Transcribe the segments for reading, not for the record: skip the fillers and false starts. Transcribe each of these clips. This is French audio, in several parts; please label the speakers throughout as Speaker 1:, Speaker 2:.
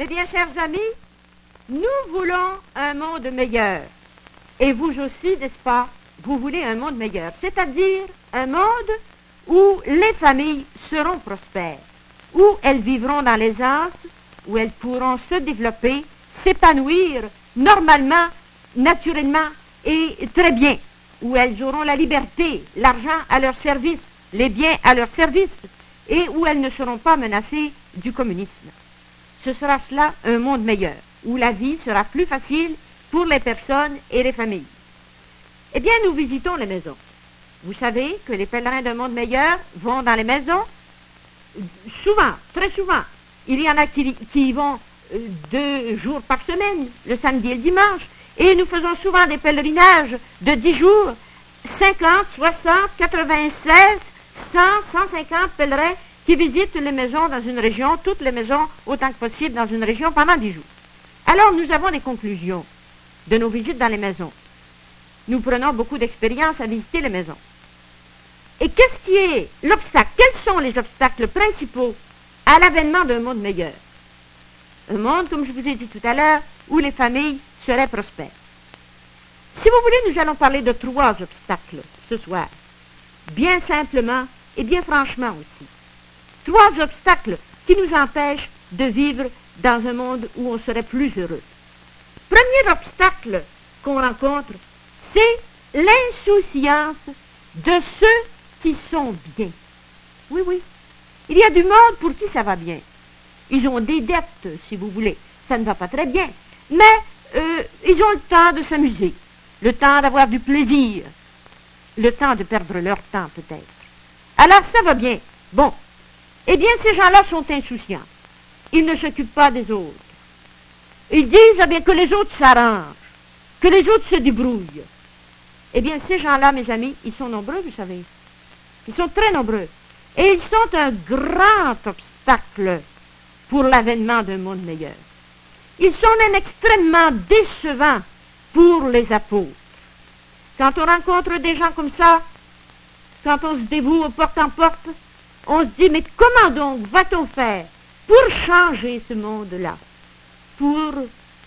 Speaker 1: Mes bien chers amis, nous voulons un monde meilleur. Et vous aussi, n'est-ce pas, vous voulez un monde meilleur, c'est-à-dire un monde où les familles seront prospères, où elles vivront dans l'aisance, où elles pourront se développer, s'épanouir normalement, naturellement et très bien, où elles auront la liberté, l'argent à leur service, les biens à leur service, et où elles ne seront pas menacées du communisme. Ce sera cela un monde meilleur, où la vie sera plus facile pour les personnes et les familles. Eh bien, nous visitons les maisons. Vous savez que les pèlerins d'un monde meilleur vont dans les maisons, souvent, très souvent. Il y en a qui y vont 2 jours par semaine, le samedi et le dimanche, et nous faisons souvent des pèlerinages de 10 jours, 50, 60, 96, 100, 150 pèlerins qui visitent les maisons dans une région, toutes les maisons autant que possible dans une région pendant 10 jours. Alors nous avons des conclusions de nos visites dans les maisons. Nous prenons beaucoup d'expérience à visiter les maisons. Et qu'est-ce qui est l'obstacle? Quels sont les obstacles principaux à l'avènement d'un monde meilleur? Un monde, comme je vous ai dit tout à l'heure, où les familles seraient prospères. Si vous voulez, nous allons parler de 3 obstacles ce soir. Bien simplement et bien franchement aussi. 3 obstacles qui nous empêchent de vivre dans un monde où on serait plus heureux. Premier obstacle qu'on rencontre, c'est l'insouciance de ceux qui sont bien. Oui, oui. Il y a du monde pour qui ça va bien. Ils ont des dettes, si vous voulez. Ça ne va pas très bien. Mais ils ont le temps de s'amuser, le temps d'avoir du plaisir, le temps de perdre leur temps peut-être. Alors ça va bien. Bon. Eh bien, ces gens-là sont insouciants. Ils ne s'occupent pas des autres. Ils disent bien que les autres s'arrangent, que les autres se débrouillent. Eh bien, ces gens-là, mes amis, ils sont nombreux, vous savez. Ils sont très nombreux. Et ils sont un grand obstacle pour l'avènement d'un monde meilleur. Ils sont même extrêmement décevants pour les apôtres. Quand on rencontre des gens comme ça, quand on se dévoue au porte en porte, on se dit, mais comment donc va-t-on faire pour changer ce monde-là? Pour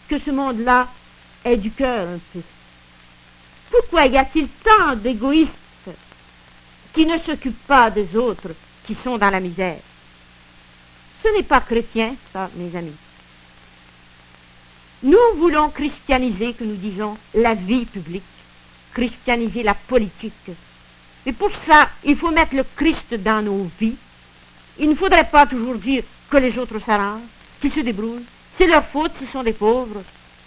Speaker 1: que ce monde-là ait du cœur un peu. Pourquoi y a-t-il tant d'égoïstes qui ne s'occupent pas des autres qui sont dans la misère? Ce n'est pas chrétien, ça, mes amis. Nous voulons christianiser, que nous disons, la vie publique, christianiser la politique. Mais pour ça, il faut mettre le Christ dans nos vies. Il ne faudrait pas toujours dire que les autres s'arrangent, qu'ils se débrouillent. C'est leur faute, ce sont des pauvres.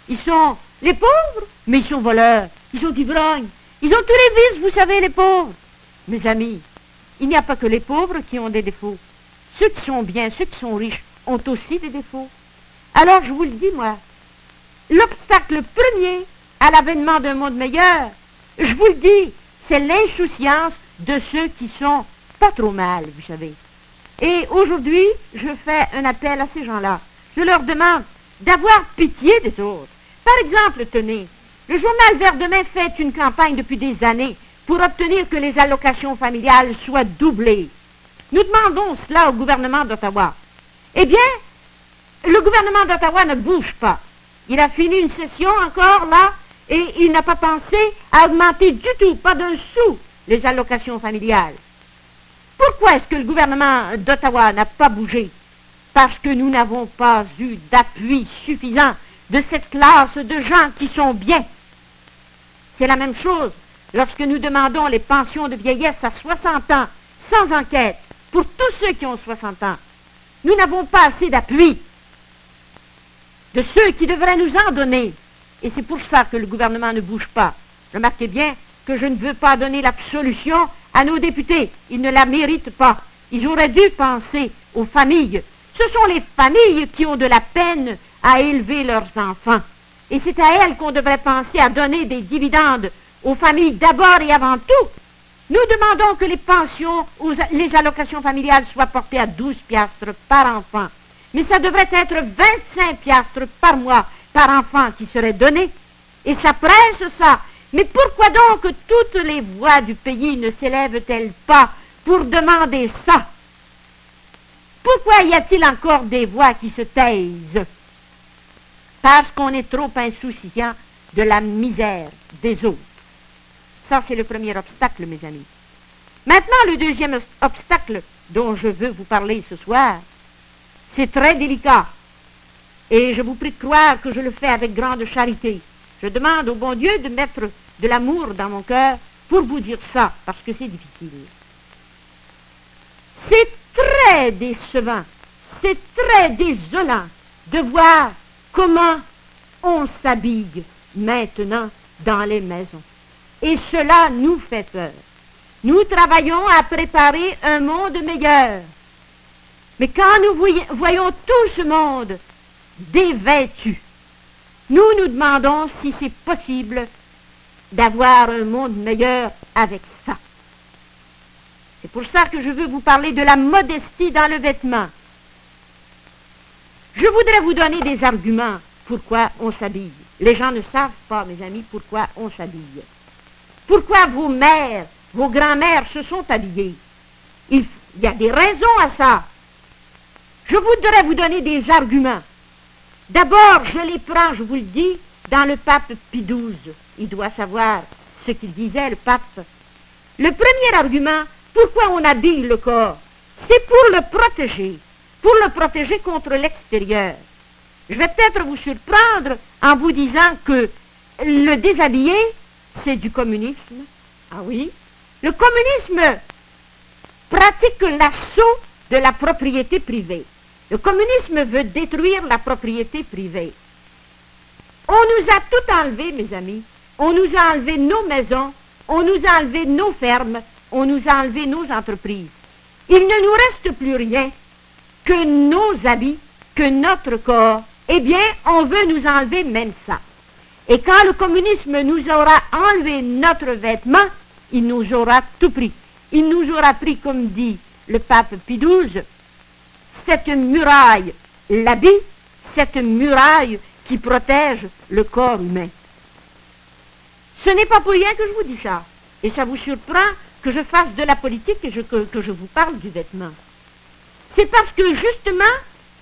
Speaker 1: Ils sont les pauvres, mais ils sont voleurs, ils sont ivrognes. Ils ont tous les vices, vous savez, les pauvres. Mes amis, il n'y a pas que les pauvres qui ont des défauts. Ceux qui sont bien, ceux qui sont riches, ont aussi des défauts. Alors, je vous le dis, moi, l'obstacle premier à l'avènement d'un monde meilleur, je vous le dis, c'est l'insouciance de ceux qui sont pas trop mal, vous savez. Et aujourd'hui, je fais un appel à ces gens-là. Je leur demande d'avoir pitié des autres. Par exemple, tenez, le journal Vert Demain fait une campagne depuis des années pour obtenir que les allocations familiales soient doublées. Nous demandons cela au gouvernement d'Ottawa. Eh bien, le gouvernement d'Ottawa ne bouge pas. Il a fini une session encore là, et il n'a pas pensé à augmenter du tout, pas d'un sou, les allocations familiales. Pourquoi est-ce que le gouvernement d'Ottawa n'a pas bougé? Parce que nous n'avons pas eu d'appui suffisant de cette classe de gens qui sont bien. C'est la même chose lorsque nous demandons les pensions de vieillesse à 60 ans, sans enquête, pour tous ceux qui ont 60 ans. Nous n'avons pas assez d'appui de ceux qui devraient nous en donner. Et c'est pour ça que le gouvernement ne bouge pas. Remarquez bien que je ne veux pas donner l'absolution à nos députés. Ils ne la méritent pas. Ils auraient dû penser aux familles. Ce sont les familles qui ont de la peine à élever leurs enfants. Et c'est à elles qu'on devrait penser à donner des dividendes aux familles d'abord et avant tout. Nous demandons que les pensions, les allocations familiales soient portées à 12 piastres par enfant. Mais ça devrait être 25 piastres par mois par enfant qui serait donné. Et ça presse ça. Mais pourquoi donc toutes les voix du pays ne s'élèvent-elles pas pour demander ça? Pourquoi y a-t-il encore des voix qui se taisent? parce qu'on est trop insouciant de la misère des autres. Ça, c'est le premier obstacle, mes amis. Maintenant, le deuxième obstacle dont je veux vous parler ce soir, c'est très délicat. Et je vous prie de croire que je le fais avec grande charité. Je demande au bon Dieu de mettre de l'amour dans mon cœur pour vous dire ça, parce que c'est difficile. C'est très décevant, c'est très désolant de voir comment on s'habille maintenant dans les maisons. Et cela nous fait peur. Nous travaillons à préparer un monde meilleur. Mais quand nous voyons tout ce monde dévêtu, nous nous demandons si c'est possible d'avoir un monde meilleur avec ça. C'est pour ça que je veux vous parler de la modestie dans le vêtement. Je voudrais vous donner des arguments pourquoi on s'habille. Les gens ne savent pas, mes amis, pourquoi on s'habille. Pourquoi vos mères, vos grands-mères se sont habillées. Il y a des raisons à ça. Je voudrais vous donner des arguments. D'abord, je les prends, je vous le dis, dans le pape Pie XII. Il doit savoir ce qu'il disait, le pape. Le premier argument, pourquoi on habille le corps, c'est pour le protéger contre l'extérieur. Je vais peut-être vous surprendre en vous disant que le déshabillé, c'est du communisme. Ah oui? Le communisme pratique l'assaut de la propriété privée. Le communisme veut détruire la propriété privée. On nous a tout enlevé, mes amis. On nous a enlevé nos maisons, on nous a enlevé nos fermes, on nous a enlevé nos entreprises. Il ne nous reste plus rien que nos habits, que notre corps. Eh bien, on veut nous enlever même ça. Et quand le communisme nous aura enlevé notre vêtement, il nous aura tout pris. Il nous aura pris, comme dit le pape Pie XII, cette muraille, l'habit, cette muraille qui protège le corps humain. Ce n'est pas pour rien que je vous dis ça. Et ça vous surprend que je fasse de la politique et que je vous parle du vêtement. C'est parce que, justement,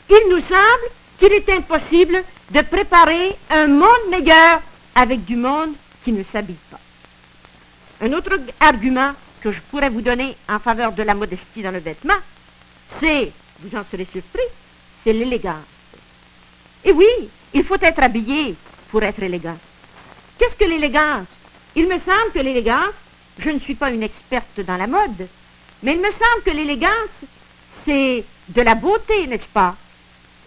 Speaker 1: il nous semble qu'il est impossible de préparer un monde meilleur avec du monde qui ne s'habille pas. Un autre argument que je pourrais vous donner en faveur de la modestie dans le vêtement, c'est, vous en serez surpris, c'est l'élégance. Et oui, il faut être habillé pour être élégant. Qu'est-ce que l'élégance? Il me semble que l'élégance, je ne suis pas une experte dans la mode, mais il me semble que l'élégance, c'est de la beauté, n'est-ce pas?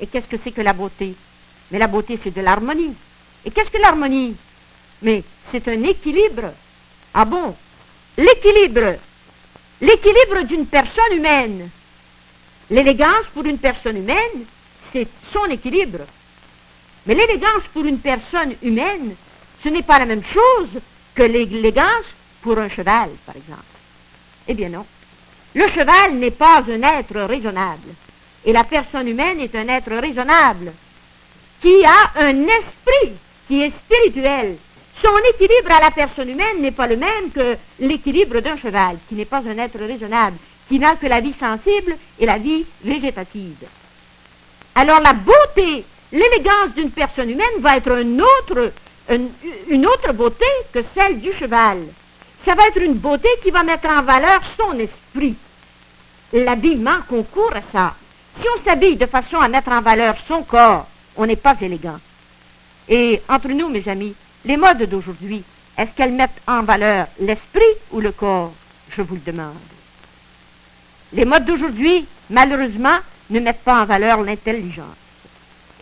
Speaker 1: Et qu'est-ce que c'est que la beauté? Mais la beauté, c'est de l'harmonie. Et qu'est-ce que l'harmonie? Mais c'est un équilibre. Ah bon? L'équilibre d'une personne humaine. L'élégance pour une personne humaine, c'est son équilibre. Mais l'élégance pour une personne humaine, ce n'est pas la même chose que l'élégance pour un cheval, par exemple. Eh bien non. Le cheval n'est pas un être raisonnable. Et la personne humaine est un être raisonnable, qui a un esprit qui est spirituel. Son équilibre à la personne humaine n'est pas le même que l'équilibre d'un cheval, qui n'est pas un être raisonnable, qui n'a que la vie sensible et la vie végétative. Alors la beauté, l'élégance d'une personne humaine va être une autre beauté que celle du cheval. Ça va être une beauté qui va mettre en valeur son esprit. L'habillement concourt à ça. Si on s'habille de façon à mettre en valeur son corps, on n'est pas élégant. Et entre nous, mes amis, les modes d'aujourd'hui, est-ce qu'elles mettent en valeur l'esprit ou le corps? Je vous le demande. Les modes d'aujourd'hui, malheureusement, ne mettent pas en valeur l'intelligence.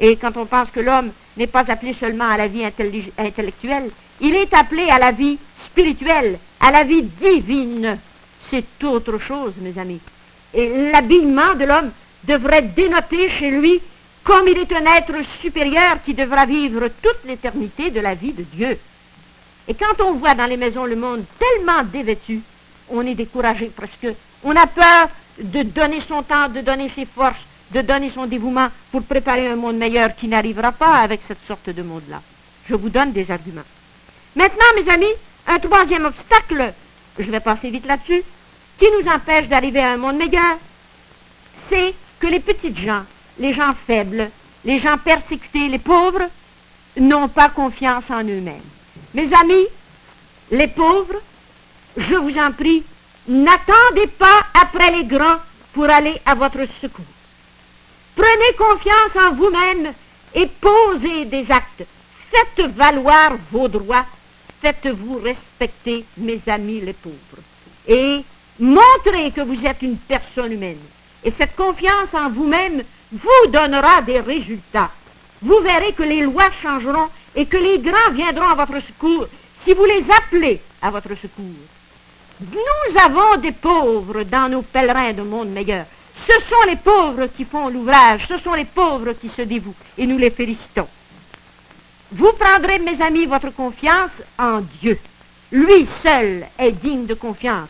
Speaker 1: Et quand on pense que l'homme n'est pas appelé seulement à la vie intellectuelle, il est appelé à la vie spirituelle, à la vie divine. C'est autre chose, mes amis. Et l'habillement de l'homme devrait dénoter chez lui comme il est un être supérieur qui devra vivre toute l'éternité de la vie de Dieu. Et quand on voit dans les maisons le monde tellement dévêtu, on est découragé presque. On a peur de donner son temps, de donner ses forces, de donner son dévouement pour préparer un monde meilleur qui n'arrivera pas avec cette sorte de monde-là. Je vous donne des arguments. Maintenant, mes amis, un troisième obstacle, je vais passer vite là-dessus, qui nous empêche d'arriver à un monde meilleur, c'est que les petites gens, les gens faibles, les gens persécutés, les pauvres, n'ont pas confiance en eux-mêmes. Mes amis, les pauvres, je vous en prie, n'attendez pas après les grands pour aller à votre secours. Prenez confiance en vous-même et posez des actes. Faites valoir vos droits. Faites-vous respecter, mes amis les pauvres. Et montrez que vous êtes une personne humaine. Et cette confiance en vous-même vous donnera des résultats. Vous verrez que les lois changeront et que les grands viendront à votre secours si vous les appelez à votre secours. Nous avons des pauvres dans nos pèlerins de monde meilleur. Ce sont les pauvres qui font l'ouvrage, ce sont les pauvres qui se dévouent, et nous les félicitons. Vous prendrez, mes amis, votre confiance en Dieu. Lui seul est digne de confiance.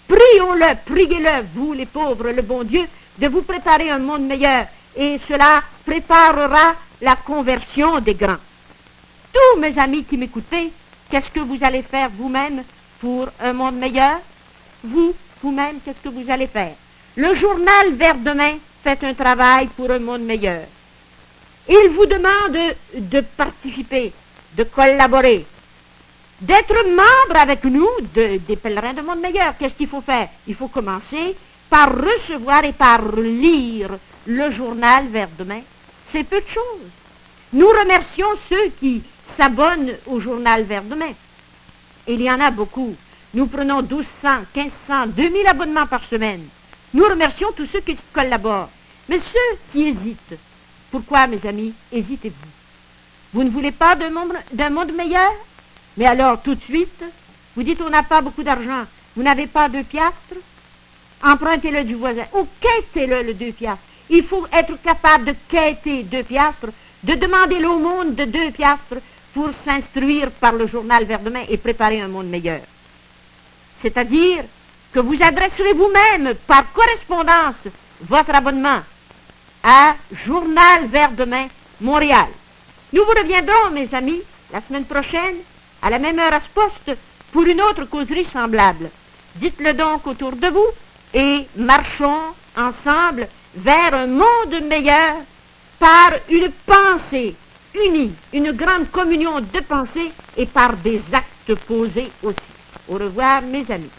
Speaker 1: Prions-le, priez-le, vous les pauvres, le bon Dieu, de vous préparer un monde meilleur, et cela préparera la conversion des grands. Tous mes amis qui m'écoutez, qu'est-ce que vous allez faire vous-même pour un monde meilleur? Vous-même, qu'est-ce que vous allez faire? Le journal Vers Demain fait un travail pour un monde meilleur. Il vous demande de participer, de collaborer, d'être membre avec nous des pèlerins de monde meilleur. Qu'est-ce qu'il faut faire? Il faut commencer par recevoir et par lire le journal Vers Demain. C'est peu de choses. Nous remercions ceux qui s'abonnent au journal Vers Demain. Il y en a beaucoup. Nous prenons 1200, 1500, 2000 abonnements par semaine. Nous remercions tous ceux qui collaborent. Mais ceux qui hésitent, pourquoi, mes amis, hésitez-vous? Vous ne voulez pas d'un monde meilleur? Mais alors, tout de suite, vous dites, on n'a pas beaucoup d'argent. Vous n'avez pas 2 piastres? Empruntez-le du voisin. Ou quêtez-le, le 2 piastres. Il faut être capable de quêter 2 piastres, de demander l'aumône de 2 piastres pour s'instruire par le journal Vers Demain et préparer un monde meilleur. C'est-à-dire que vous adresserez vous-même par correspondance votre abonnement à Journal Vers Demain, Montréal. Nous vous reviendrons, mes amis, la semaine prochaine, à la même heure à ce poste, pour une autre causerie semblable. Dites-le donc autour de vous et marchons ensemble vers un monde meilleur par une pensée unie, une grande communion de pensées et par des actes posés aussi. Au revoir, mes amis.